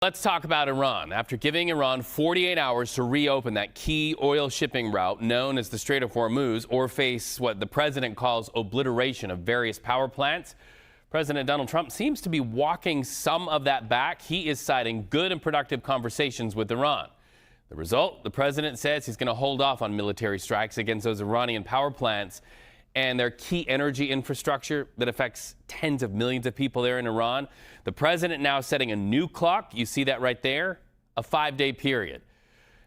Let's talk about Iran. After giving Iran 48 hours to reopen that key oil shipping route known as the Strait of Hormuz, or face what the president calls obliteration of various power plants, President Donald Trump seems to be walking some of that back. He is citing good and productive conversations with Iran. The result, the president says he's going to hold off on military strikes against those Iranian power plants and their key energy infrastructure that affects tens of millions of people there in Iran. The president now setting a new clock. You see that right there, a 5-day period.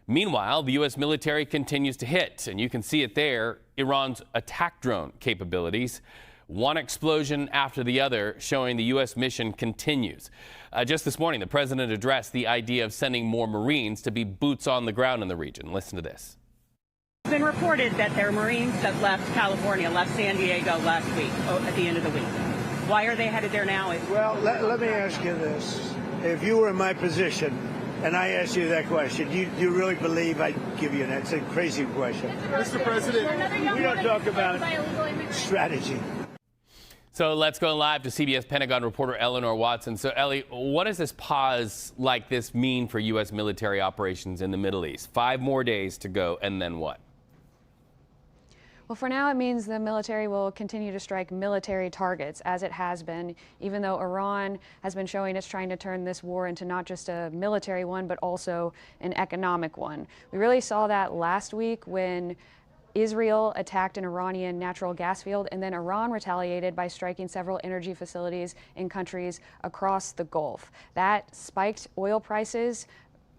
Meanwhile, the U.S. military continues to hit, and you can see it there, Iran's attack drone capabilities. One explosion after the other, showing the U.S. mission continues. Just this morning, the president addressed the idea of sending more Marines to be boots on the ground in the region. Listen to this. It's been reported that there are Marines that left California, left San Diego last week, at the end of the week. Why are they headed there now? Well, let me ask you this. If you were in my position and I asked you that question, do you really believe I'd give you that? It's a crazy question. Mr. President, we don't talk about strategy. So let's go live to CBS Pentagon reporter Eleanor Watson. So, Ellie, what does this pause like this mean for U.S. military operations in the Middle East? 5 more days to go, and then what? Well, for now, it means the military will continue to strike military targets, as it has been, even though Iran has been showing it's trying to turn this war into not just a military one, but also an economic one. We really saw that last week when Israel attacked an Iranian natural gas field, and then Iran retaliated by striking several energy facilities in countries across the Gulf. That spiked oil prices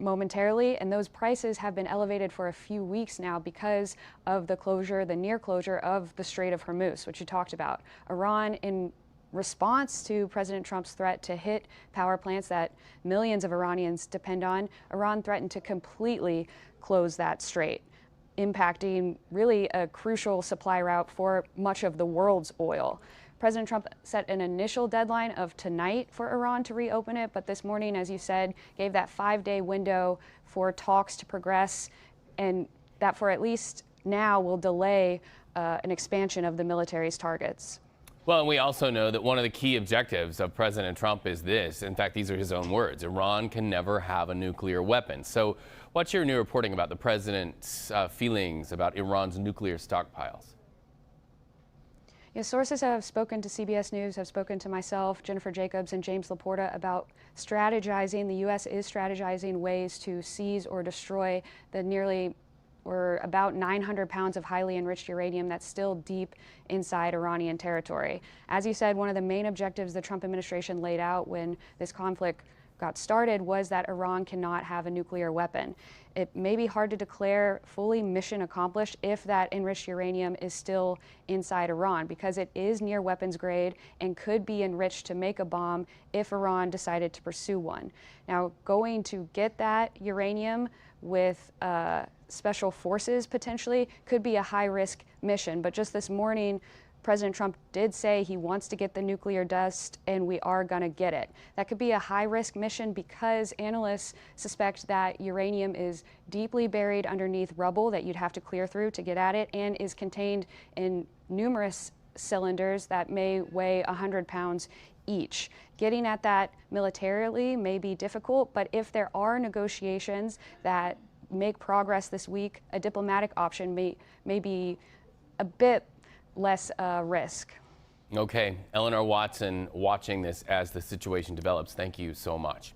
momentarily, and those prices have been elevated for a few weeks now because of the near closure of the Strait of Hormuz, which you talked about. Iran, in response to President Trump's threat to hit power plants that millions of Iranians depend on, Iran threatened to completely close that strait, impacting really a crucial supply route for much of the world's oil. President Trump set an initial deadline of tonight for Iran to reopen it, but this morning, as you said, gave that 5-day window for talks to progress, and that for at least now will delay an expansion of the military's targets. Well, and we also know that one of the key objectives of President Trump is this. In fact, these are his own words. Iran can never have a nuclear weapon. So what's your new reporting about the president's feelings about Iran's nuclear stockpiles? Yes, sources have spoken to CBS News, have spoken to myself, Jennifer Jacobs, and James Laporta about strategizing. The U.S. is strategizing ways to seize or destroy the about 900 pounds of highly enriched uranium that's still deep inside Iranian territory. As you said, one of the main objectives the Trump administration laid out when this conflict got started was that Iran cannot have a nuclear weapon. It may be hard to declare fully mission accomplished if that enriched uranium is still inside Iran, because it is near weapons grade and could be enriched to make a bomb if Iran decided to pursue one. Now, going to get that uranium with special forces potentially could be a high-risk mission, but just this morning, President Trump did say he wants to get the nuclear dust, and we are going to get it. That could be a high-risk mission because analysts suspect that uranium is deeply buried underneath rubble that you'd have to clear through to get at it, and is contained in numerous cylinders that may weigh 100 pounds each. Getting at that militarily may be difficult, but if there are negotiations that make progress this week, a diplomatic option may be a bit less risk. Okay, Eleanor Watson watching this as the situation develops. Thank you so much.